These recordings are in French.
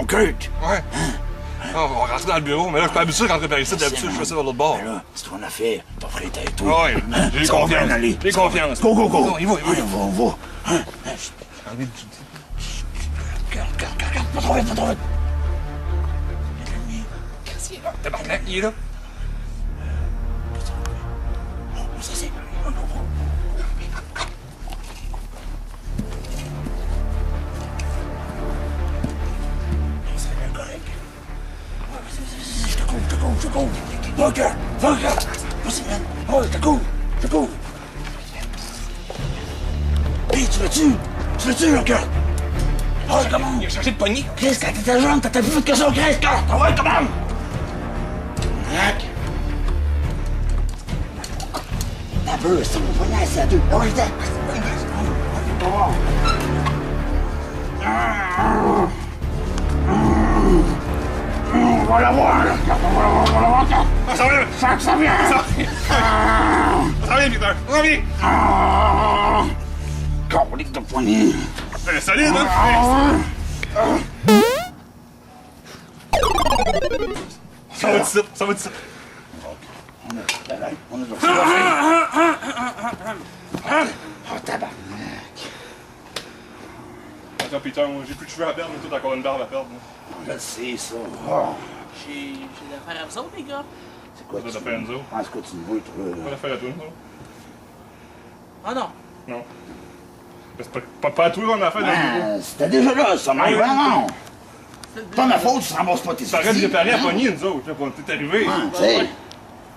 Kurt. Ouais. On va rentrer dans le bureau, mais là, je suis pas habitué de rentrer par ici. D'habitude, je fais ça de l'autre bord. Ben là, c'est ton affaire. T'as prêt avec toi. Ouais, j'ai Ça va confiance. bien aller. J'ai confiance. Go, go, go. Non, il va. On va. Hein? Regarde, pas trop vite, pas trop vite. Qu'est-ce qu'il est là? Tabarnak, il est là. On s'assied. C'est correct. Je te couvre. Va, Kurt. Vas-y, man. Oh, je te couvre. Hey, tu l'as tué, là, Kurt. Oh, comment? Il a cherché de pogner. Chris, quand t'étais jeune, t'étais plus vite que ça, Chris, Kurt. Ah ouais, comment? T'as peu, c'est mon poignet, c'est à deux. Ah ouais, je dis. On va l'avoir, là. On va l'avoir, Kurt. Ah, ça vient. Ça vient. Ça vient, Peter. Ça vient. Colique de poignet. C'est solide, hein? Ça va de ça. On a oh, tabarnak. Attends, Peter, moi, j'ai plus de cheveux à perdre, mais toi, t'as encore une barbe à perdre. Je le sais, ça. Oh. J'ai l'affaire à vous autres, les gars. C'est quoi, Ça fait nous autres. Ah, c'est quoi, tu me vois, toi? Pas l'affaire à toi, non? Ah non. Non. C'est pas à toi, on a affaire dans le bureau. Ah, c'était déjà là, ça, Mike. Oui. Non. Pas ma faute, tu ramasses pas tes soucis. T'arrêtes de réparer à hein? pogner, nous autres, là, quand t'es arrivé. Ah, tu sais.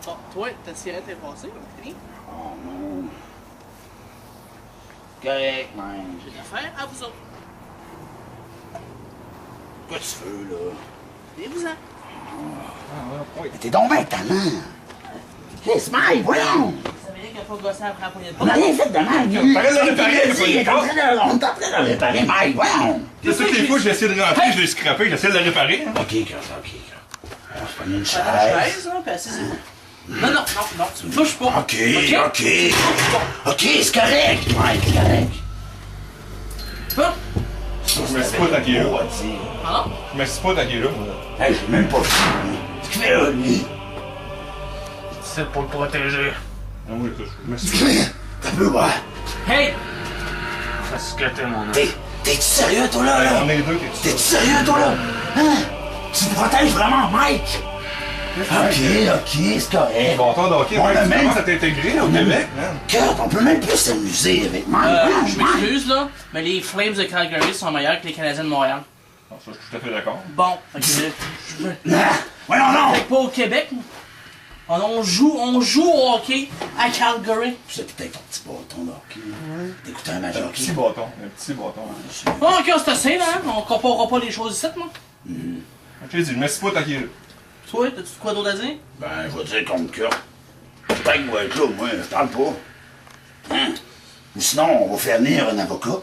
Bon, toi, ta cigarette est passée, fini. Oh, non. Correct, man. J'ai l'affaire à vous autres. Quoi tu veux, là? Venez-vous-en. Mais t'es donc bien talent. Chris, Mike, voyons. Ça veut dire qu'il n'a pas gossé après la poignée de On a rien fait de mal. T'arrêtes de réparer, Il est en train de... On est en train de réparer, Mike, voyons. C'est ça que les fois, j'ai essayé de rentrer, je l'ai scrappé, j'essaie de le réparer. OK, Kurt. On se prend une Prenez la chaise. chaise, hein, puis assisez-vous. Non, tu me touches pas. OK. OK, c'est correct, Mike, c'est correct. Bon. Je me suis pas taqué là. Pardon? Je me suis pas taqué là. Hey, j'ai même pas vu, lui. Qu'est-ce qu'il fait là, lui? C'est pour le protéger. Ah oui, ça, je me suis... T'as peu, ouais. Hey! Ça se gâtait, mon homme. T'es-tu sérieux, toi, là? On est deux, T'es-tu sérieux, toi, là? Hein? Tu me protèges vraiment, Mike? OK, c'est correct. Bâtard d'hockey, On Mike, a tu même- commences à t'intégrer au Québec, man. Kurt, on peut même plus s'amuser avec Mike. Je m'excuse, là, mais les Flames de Calgary sont meilleurs que les Canadiens de Montréal. Non, ça, je suis tout à fait d'accord. Bon, fait que je veux... Voyons, non! Pas au Québec, nous. On joue au hockey à Calgary. C'est peut-être ton petit bâton, là, OK? T'écoutes un match Un hockey. petit bâton, un petit bâton. Bon, ok, c'est assez, là, hein? On comparera pas les choses ici, moi. Ok, dis, je me suis pas taqué là. Toi, t'as-tu quoi d'autre à dire? Ben, je vais dire contre Kurt. Peut-être que moi, être là, moi, je parle pas. Hein? Ou sinon, on va faire venir un avocat.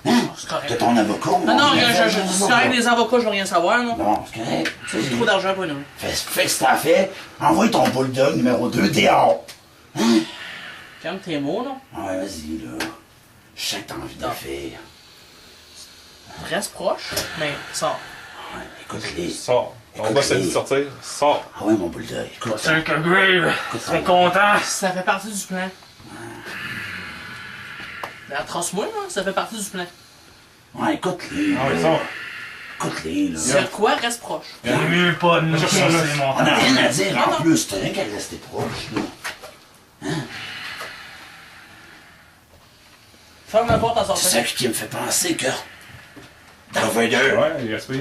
Hein? C'est correct. T'as ton avocat, moi. Non, on va faire je un dis avocat. les avocats, je veux rien savoir, non? Non, c'est correct. C'est trop d'argent pour nous. Fais ce que t'as fait. Envoie ton bulldog numéro 2 dehors. Hein? Calme tes mots, là. Ouais, vas-y, là. Je sais que t'as envie de le faire. Reste proche, mais sors. Ouais, écoute-les. Sors. On va essayer de sortir. Sors. Ah ouais, mon bulldog, écoute. C'est que Grave serait content. Ça fait partie du plan. Mais atroce-moi, là, ça fait partie du plan. Ouais, écoute-les. Ah oui, sors. Écoute-les, là. C'est quoi, reste proche. Il est mieux pas de nous Cherche-le, chasser, mon On n'a temps. rien à dire Non, en non. plus. T'as rien qu'à rester proche, là. Ferme la porte en C'est sortant. ça qui me fait penser, Kurt. Darth Vader. Ouais, il respire.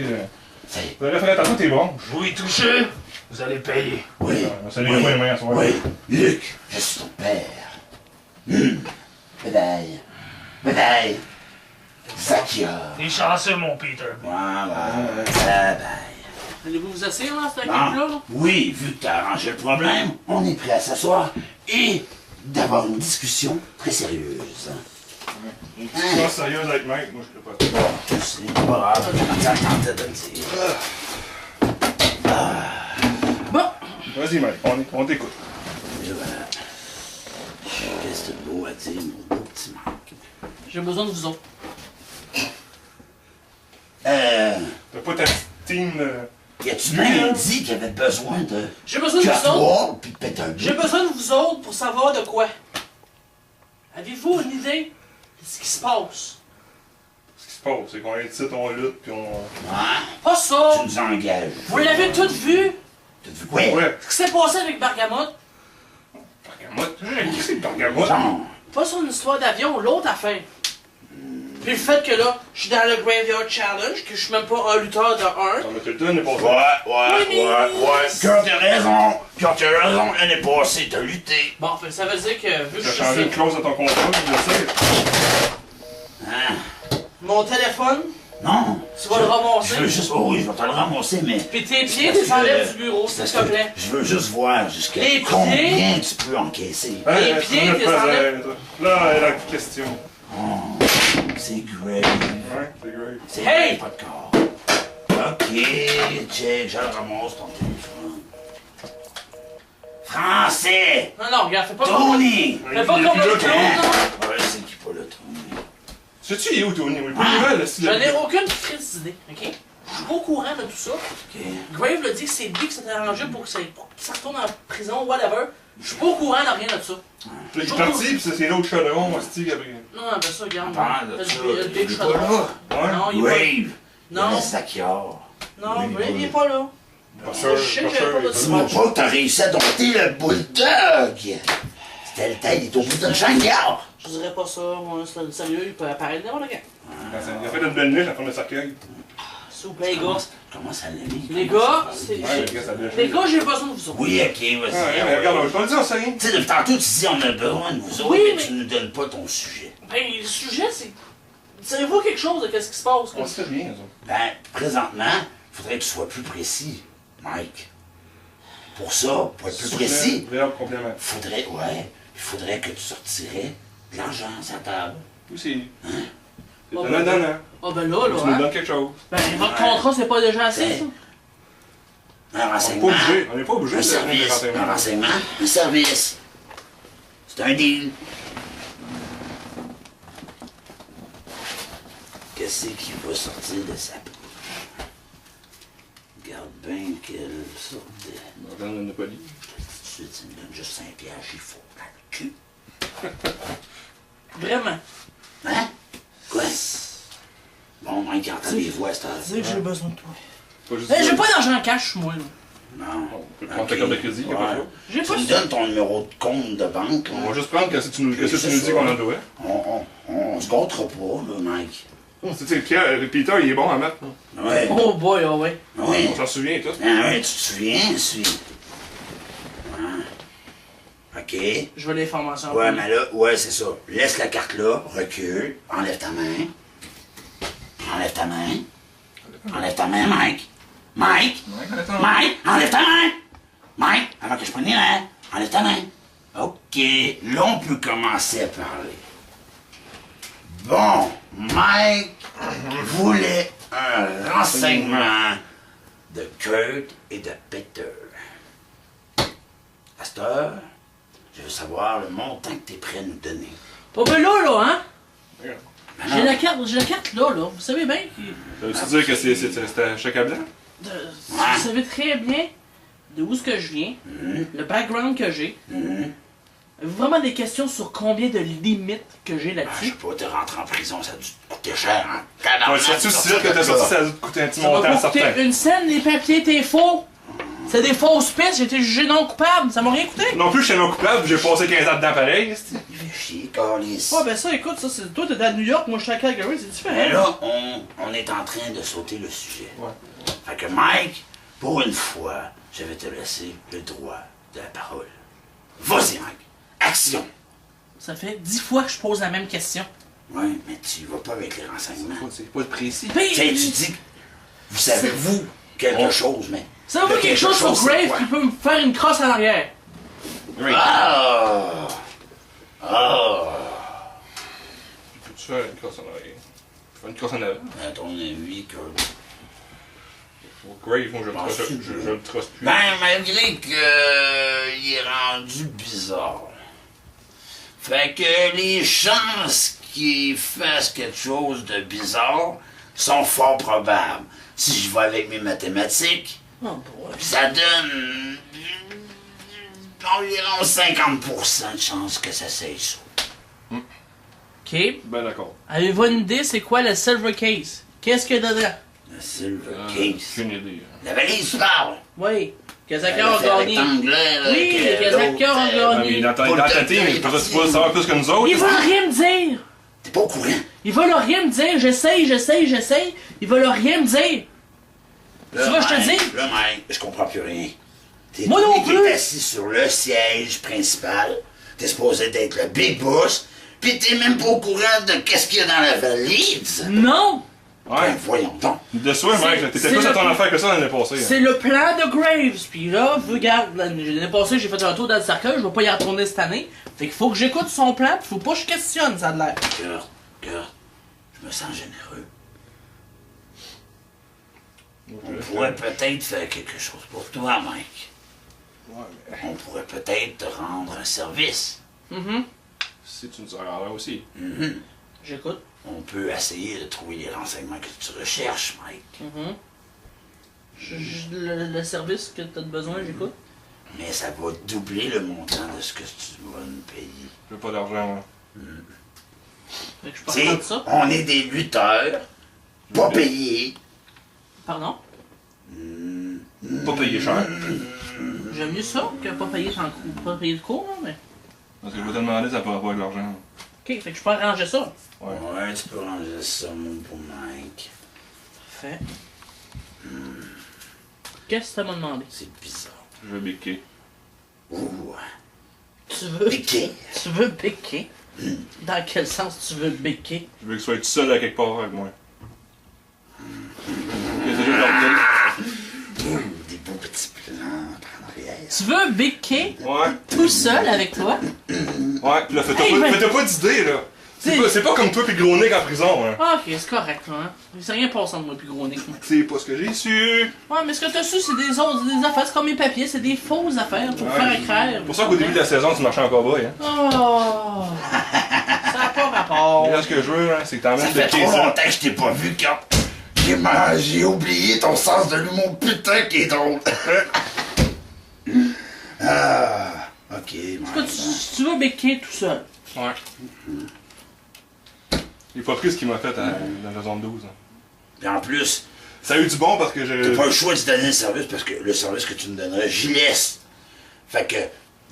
C'est... Vous devez faire attention à tes bronches. Vous y touchez, vous allez payer. Oui. Ça lui pas les mains à soir. Oui. Luc, je suis ton père. Bye bye. Zakia. T'es chanceux, mon Peter. Voilà. Bye. Allez-vous vous asseoir, là, cette Bon. équipe-là, là? Oui, vu que t'as arrangé le problème, on est prêt à s'asseoir et d'avoir une discussion très sérieuse. Une petite chose sérieuse avec Mike, moi je peux pas. C'est pas grave, ça tentait de le dire. Bon, Vas-y, Mike, on t'écoute. Et voilà. Qu'est-ce que c'est beau à dire, mon beau petit Mike? j'ai besoin de vous autres. T'as pas ta petite team. Y a-tu même dit qu'il y avait besoin de. J'ai besoin de vous autres. Cutwall pis de Peter J'ai besoin de vous autres pour savoir de quoi. Avez-vous une idée de ce qui se passe? Ce qui se passe, c'est qu'on est ici, on lutte, puis on. Hein? Pas ça! Tu nous engages. Vous l'avez toutes vu? T'as vu quoi? Ouais. Ce qui s'est passé avec Bergamote? Bergamote? Qui c'est Bergamote? Genre. Pas sur une histoire d'avion, l'autre affaire. Puis le fait que là, je suis dans le Graveyard Challenge, que je suis même pas un lutteur de 1. On a tout le temps, on est pas Ouais. Kurt a raison. Kurt a raison. L'année passée, t'as lutté. Bon, fait, ça veut dire que vu que Tu as je changé une suis clause de ton contrat, je sais. Hein? mon téléphone, Non. tu vas le ramasser. Je veux juste. Oh oui, je vais te le ramasser, mais. Puis tes pieds, Parce tu enlèves que- du bureau, s'il parce te que plaît. Je veux juste voir jusqu'à Les pieds? combien tu peux encaisser. Les pieds, t'es enlèves. Là, est la question. C'est great. Ouais, c'est great. C'est Hey! pas de corps. Ok, check, je le ramasse ton téléphone. Français! Non, non, regarde, fais pas comme... Tony! Fais pas Il est comme plus le là, clown, Tony. non? Ouais, c'est qui pas le Tony. Sais-tu, il est où, Tony? Oui, pas de nouvelles, si J'en ai aucune crise d'idée, ok? Je suis pas au courant de tout ça. Ok. Grave l'a dit que c'est lui qui s'était arrangé pour que ça retourne en prison, whatever. Je suis pas au courant de rien de ça. Il est parti, pis c'est l'autre chaudron, hostie, qui a pris. Non, ben ça, regarde. Parle de Le ça, big t'es shot. pas là. Ouais? Non, il est Grave! Non. Laisse la chiard. pas... Non, Grave, il est pas là. Pas sûr, Je sais pas que j'avais pas sûr. de Dis-moi pas que t'as réussi à dompter le bulldog! C'était le taille, il est au bout d'une changard! Je dirais pas ça, moi, c'est sérieux, il peut apparaître n'importe quand. Il a fait une belle nuit, la fin de cercueil. S'il vous plaît, les gars. Comment ça l'a mis? Les gars, c'est... Ouais, les gars, ça l'a Les gars, j'ai besoin de vous autres. Oui, ok, vas-y. Ouais, mais regarde, je peux le dire, on sait rien. Tu sais, depuis tantôt, tu dis on a besoin de vous autres, Oui, mais mais- tu nous donnes pas ton sujet. Ben, le sujet, c'est... Savez-vous quelque chose de qu'est-ce qui se passe? On sait rien, ça. Ben, présentement, il faudrait que tu sois plus précis, Mike. Pour ça, pour être plus précis, Verbe complément. il faudrait que tu sortirais de l'argent sur la table. Où c'est? C'est Oh, donnant, ben, donnant. Ah ben là, Tu nous hein? donnes quelque chose. Ben, votre contrat, c'est pas déjà assez, ça? Un On renseignement, n'est pas obligé un de donner des service, renseignements. un renseignement, un service. C'est un deal. Qu'est-ce qui va sortir de sa peau? Regarde bien quelle sorte de... On n'a pas dit. Tout de suite, tu me donnes juste 5 piastres, il faut dans le cul. Vraiment. Hein? Quoi? Bon, Mike, il entend des voix à cette heure. Dis que j'ai besoin de toi. Pas juste Ben, j'ai dire. pas d'argent en cash, moi, là. Non. On peut prendre ta carte de crédit, il y a pas de Ouais. choix. J'ai Tu pas me ça. donnes ton numéro de compte de banque. On là. va juste prendre que si tu nous C'est dis ça. qu'on en doit. On se gâtera pas, là, Mike. Tu sais, Peter, il est bon à mettre. Ouais. Oh boy, oh ouais. Oui. On s'en souvient, tout. Ah ouais, tu te souviens, celui. OK. Je veux l'information. Ouais, mais là, ouais, c'est ça. Laisse la carte là, recule, enlève ta main. Enlève ta main. Enlève ta main, Mike. Mike! Mike, enlève ta main! Mike, avant que je prenne les mains, enlève ta main. OK, là, on peut commencer à parler. Bon, Mike voulait un renseignement de Kurt et de Peter. À cette heure, je veux savoir le montant que tu es prêt à nous donner. Oh ben là, hein? Regarde. J'ai la carte là, là. Vous savez bien que... Ça veut-tu dire que c'était un chèque à blanc? Vous savez très bien de où est-ce que je viens, le background que j'ai. Avez-vous vraiment des questions sur combien de limites que j'ai Je là-dessus? sais pas, t'es rentré en prison, ça a dû te coûter cher, hein? Ouais, Tabarnak, c'est-tu de sûr sortir que de t'as là. sorti, ça a dû te coûter un petit Ça montant m'a pas certain? coûté une scène, les papiers étaient faux! C'est des fausses pistes, j'ai été jugé non coupable, ça m'a rien coûté! Non plus, je suis non coupable, j'ai passé 15 ans dedans pareil. c'est-tu? Il fait chier, Carlis. Ouais, ben ça, écoute, ça, c'est toi, t'es à New York, moi, je suis à Calgary, c'est différent. Mais là, on est en train de sauter le sujet. Ouais. Fait que Mike, pour une fois, je vais te laisser le droit de la parole. Vas-y, Mike. Action. Ça fait 10 fois que je pose la même question. Ouais, mais tu vas pas avec les renseignements. C'est pas précis. Puis, Tu sais, tu dis que vous savez, vous, quelque chose, mais... ça veut le quelque chose sur c'est Grave quoi? qui peut me faire une crosse en arrière. Ah! Ah! Peux-tu faire une crosse en arrière? Faire une crosse en avant? À ton avis, Kurt? Grave, moi je Penses-tu le truste plus. Ben, malgré que il est rendu bizarre. Fait que les chances qu'il fasse quelque chose de bizarre sont fort probables. Si je vais avec mes mathématiques, Oh boy. ça donne environ 50% de chance que ça s'aille. Ok. Ben d'accord. Avez-vous une idée c'est quoi le silver case? Qu'est-ce qu'il y a dedans? Le silver case. Aucune idée. La valise, tu parles. Oui. Le Kazakar a gagné. rectangulaire Oui, avec, les Kazakars ont l'autre, gagné. Mais dans Pour le ta team, docteur, peut-être tu peux savoir plus que nous autres. Ils veulent rien me dire! T'es pas au courant? Ils veulent rien me dire! J'essaye! Ils veulent rien me dire! Là, Tu veux que je te Mike, dise? Là, Mike, je comprends plus rien. T'es Moi non toi qui plus. es assis sur le siège principal. T'es supposé d'être le big boss. Pis t'es même pas au courant de qu'est-ce qu'il y a dans la valise. Non! Ben, Ouais. voyons donc. De soi, C'est- mec, t'étais c'est plus à le- ton affaire que ça l'année passée. hein. C'est le plan de Graves! Puis là, regarde, l'année passée, j'ai fait un tour dans le cercueil, je vais pas y retourner cette année. Fait qu'il faut que j'écoute son plan, pis faut pas que je questionne, ça a l'air. Kurt, je me sens généreux. On Ok. pourrait peut-être faire quelque chose pour toi, Mike. Ouais, mais On pourrait peut-être te rendre un service. si tu nous en rends aussi. J'écoute. On peut essayer de trouver les renseignements que tu recherches, Mike. Le service que t'as besoin, j'écoute. Mais ça va doubler le montant de ce que tu vas nous payer. Je veux pas d'argent. hein. Fait que je peux Tu sais, reprendre ça. on est des lutteurs, pas payés. Pardon? Pas payé cher. J'aime mieux ça que pas payer pas payer de cours, hein, mais. Parce que je vais te demander, ça pourra pas avec l'argent. Ok, fait que je peux arranger ça. Ouais, tu peux ranger ça, mon beau Mike. Parfait. Qu'est-ce que t'as m'as demandé? C'est bizarre. Je veux biquer. Ouh, Tu veux. piqué. Tu veux biquer? Dans quel sens tu veux biquer? Je veux que tu sois tout seul à quelque part avec moi. Il y a déjà leur Des beaux petits plans en arrière. Tu veux biquer Ouais. tout seul avec toi? Ouais, pis là, fais-toi Hey, pas, ben- fais-toi pas d'idée, là. T'sais- C'est pas comme toi pis Gros Nick en prison, hein. Ah, ok, c'est correct, hein. Il s'est rien passé entre moi plus gros Nick. C'est pas ce que j'ai su. Ouais, mais ce que t'as su, c'est des autres, des affaires, c'est comme mes papiers, c'est des fausses affaires pour faire écrire. C'est pour ça qu'au début de la saison, tu marchais en cowboy, hein. Oh! Ça n'a pas rapport. Et là, ce que je veux, hein, c'est que t'emmènes Ça fait biquer trop ça. longtemps que je t'ai pas vu, Kurt. J'ai oublié ton sens de l'humour, putain, qui est drôle. Ah, ok, Écoute, tu veux biquer tout seul. Ouais. J'ai pas pris ce qu'il m'a fait dans la zone 12. Hein. Et en plus, Ça a eu du bon parce que t'as j'ai. pas le choix de te donner le service parce que le service que tu me donneras, j'y laisse. Fait que,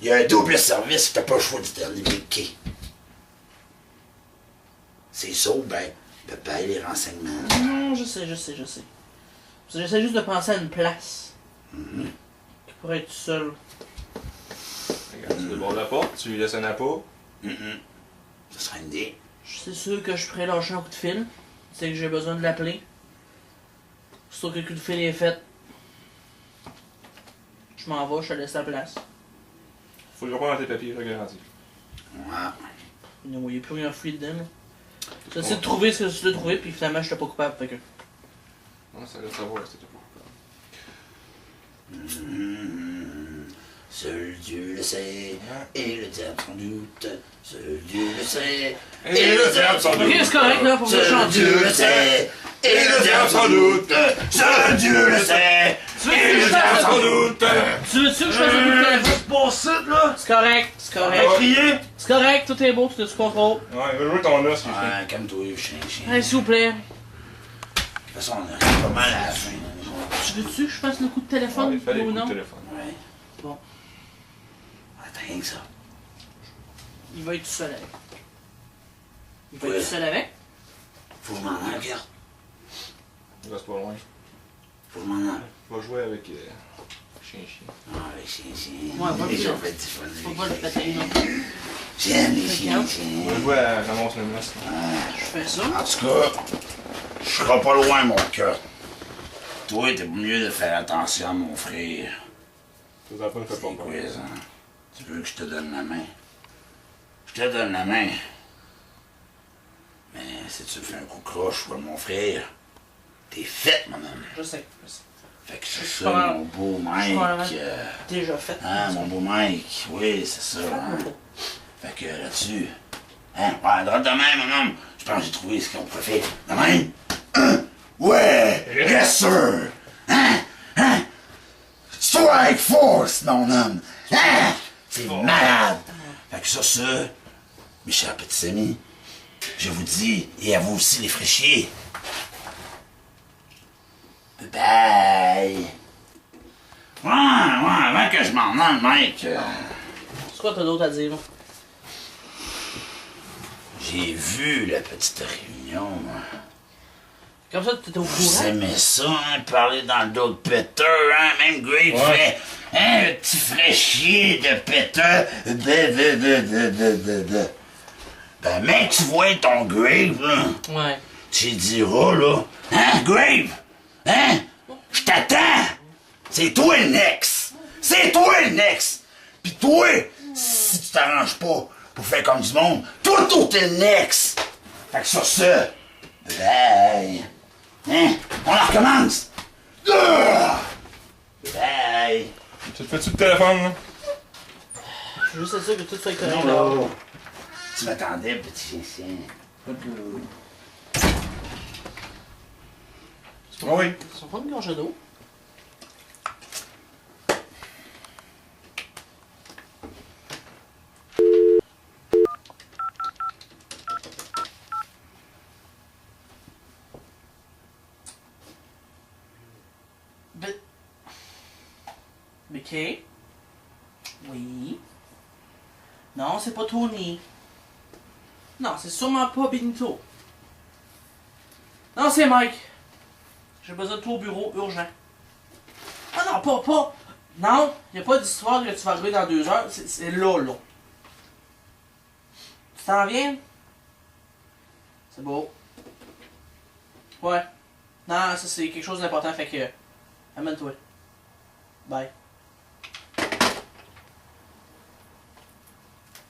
il y a un double service, t'as pas le choix de te donner le quai. C'est ça, ben, de payer les renseignements. Non, je sais. J'essaie juste de penser à une place. Qui pourrait être tout seul. Regarde, tu débordes la porte, tu lui laisses un appât. Ça serait une idée. C'est sûr que je pourrais lâcher un coup de fil. C'est que j'ai besoin de l'appeler. Surtout que le coup de fil est fait. Je m'en vais, je te laisse la place. Faut que je reprenne dans tes papiers, je garantis. Ouais. Il n'y a plus rien fouillé dedans. J'essaie de trouver ce que tu dois trouver, puis finalement, je n'étais pas coupable. Fait que. Non, ça reste à voir si t'étais pas coupable. Seul Dieu le sait, et le diable sans doute. Seul Dieu le sait, Et le diable sans Ok, doute. c'est correct là, pour que je Seul chante. Dieu le sait, et le diable sans doute. Seul Dieu le sait, Tu veux et que le je diable fasse sans un doute. Tu veux-tu que je fasse un coup de téléphone? Pas ça, là! C'est correct, c'est correct. Crier! C'est correct, tout est beau, tout est sous contrôle. Ouais, je veux jouer ton os, qui Ouais, calme-toi, chien. Allez, s'il vous plaît. De toute façon, on arrive pas mal à la fin. Tu veux-tu que je fasse le coup de téléphone il fallait ou le non? téléphone. Ouais. Bon. Attends, rien que ça. Il va être tout seul avec. Il va Ouais. être tout seul avec? Faut que je m'en aille, regarde. Il reste pas loin. Faut que je m'en aille. Je vais jouer avec chien. Ah, les chiens. Ouais, va le Les faire. gens fait du fun Faut avec pas le les péter, non. J'aime les chiens. Je vais jouer à Ramasse le Must. Je fais ça. En tout cas, je serai pas loin, mon cœur. Toi, t'es mieux de faire attention à mon frère. Tes enfants ne font C'est pas quoi, peur. ça? Tu veux que je te donne la main? Je te donne la main. Mais si tu fais un coup croche pour mon frère, t'es fait, mon homme. Je sais. Fait que c'est suis ça, pas- mon beau je suis pas Mike. Déjà fait. Hein, mon beau Mike. Oui, c'est ça. Hein. Fait que là-dessus. Hein, ouais, droite de main, mon homme. Je pense que j'ai trouvé ce qu'on pourrait faire. De même. Ouais, yes sir! Hein? Hein? Strike force, mon homme! Hein? C'est malade! Fait que sur ce, mes chers petits amis, je vous dis, et à vous aussi les fraîchiers, bye bye! Ouais, avant que je m'en aille, mec, C'est quoi t'as d'autre à dire? j'ai vu la petite réunion. Comme ça, t'étais au Vous courant? aimez ça, hein, parler dans le dos de Peter, hein? Même Grave fait, hein, le petit fraîchier de Peter. Ben, mec, tu vois ton Grave, là. Ouais. Tu diras, là. Hein, Grave? Hein? Je t'attends! C'est toi le next! C'est toi le next! Pis toi, si tu t'arranges pas pour faire comme du monde, toi, t'es le next! Fait que sur ce, bye! Hein? On la recommence! Bye! Tu te fais-tu le téléphone, là? Je suis juste sûr que tout soit correct. là. Non, tu m'attendais, petit chien. Ah oui. Ils sont pas une gorge d'eau. Mickey? Oui? Non, c'est pas Tony. Non, c'est sûrement pas Benito. Non, c'est Mike. J'ai besoin de toi au bureau, urgent. Ah non, pas. Non, y a pas d'histoire que tu vas arriver dans 2 heures. C'est là. Tu t'en viens? C'est beau. Ouais. Non, ça c'est quelque chose d'important, fait que... Amène-toi. Bye.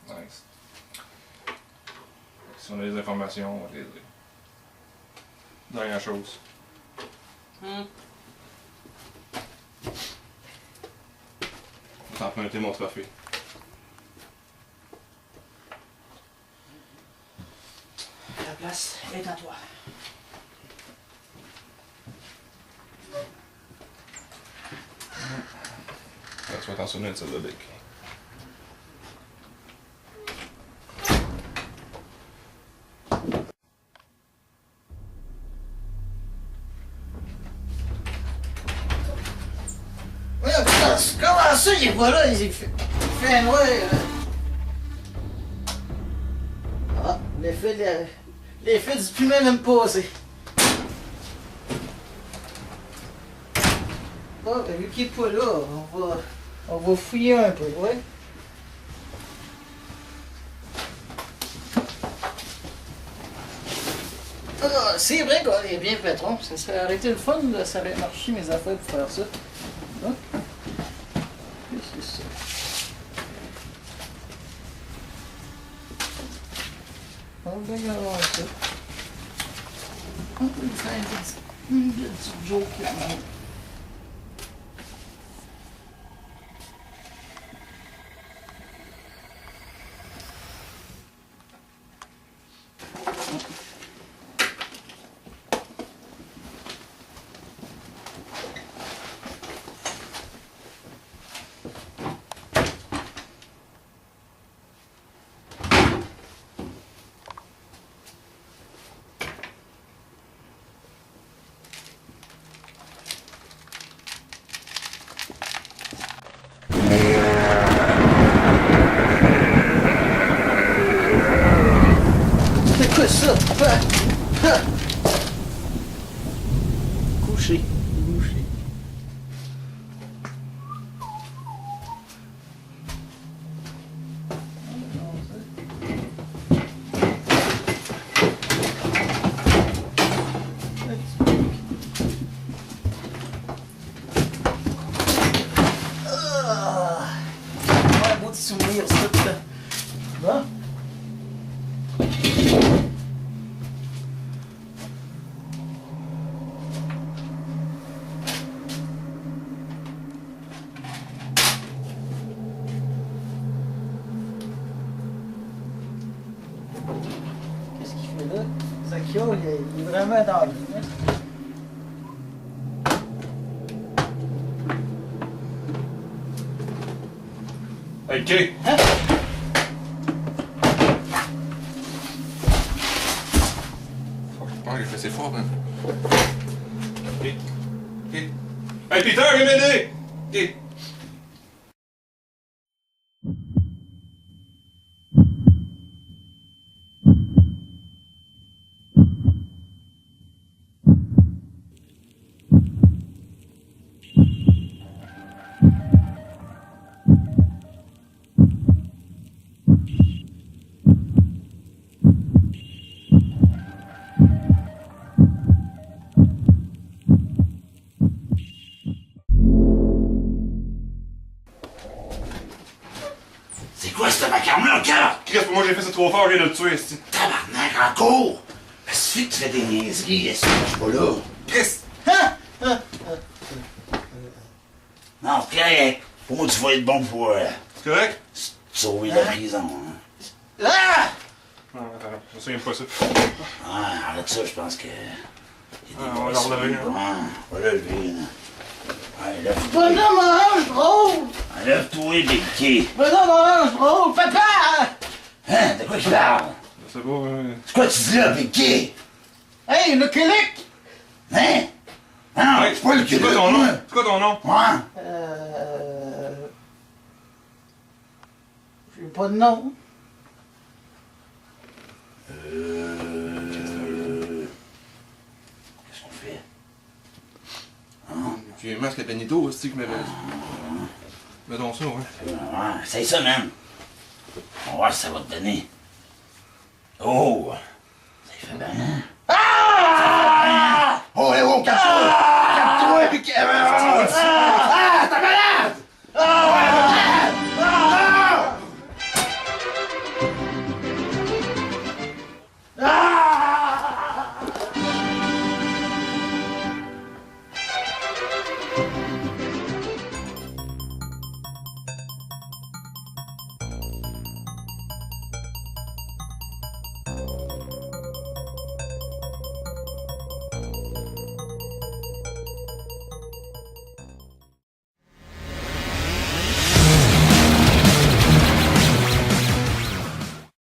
Nice. Si on a des informations, on va les dire. Dernière chose. T'as emprunté mon trophée. La place est à toi. Tu vas t'en souvenir de ça, là, Dick. Comment ça, il est pas là? Il fait noir. Ah, l'effet du piment même passé. Ah, ben vu qu'il est pas là, on va fouiller un peu, ouais. Ah, c'est vrai qu'on est bien patron. Ça serait arrêté le fun, là, ça aurait marché mes affaires pour faire ça. Ah. Qu'est-ce que c'est ça? On va bien avoir ça. On peut faire une petite joke là-dedans. C'est quoi ça? Couché. Couché. Un beau petit souvenir, ça. Bon. Qu'est-ce qu'il fait là? Zakio, il est vraiment dans le hein? Hey, Kay! Hein? Oh, il a fait ses fort, man. Kay! Kay! Hey, Peter, viens m'aider! Kay! C'est quoi ce vacarme-là, cœur? Chris, moi j'ai fait ça trop fort, je viens de le tuer, esti. Tabarnak, encore! Ça suffit que tu fais des niaiseries, est-ce que je suis pas là? Chris! Non, c'est correct. Pour moi, tu vas être bon pour C'est correct? sauver la prison. Hein. Ah! Non, attends, je me souviens pas ça. Ah, arrête ça, je pense que... On va la relever, hein. On va le lever, là. Ouais, lève-toi. Bonhomme orange drôle! Lève-toi, Big Key. Bonhomme orange drôle! Papa! Hein, de quoi tu parles? Je sais pas, C'est quoi tu dis là, Big Key? Hey, le Québec! Hein? Non, Hey, c'est pas le c'est quoi ton nom? C'est quoi ton nom? Ouais? J'ai pas de nom. Qu'est-ce qu'on fait? J'ai un masque à Benito, aussi, qui m'avait. Mettons ça, ouais. Ouais, c'est ça, man. On va voir si ça va te donner. Oh! Ça y fait bien, hein?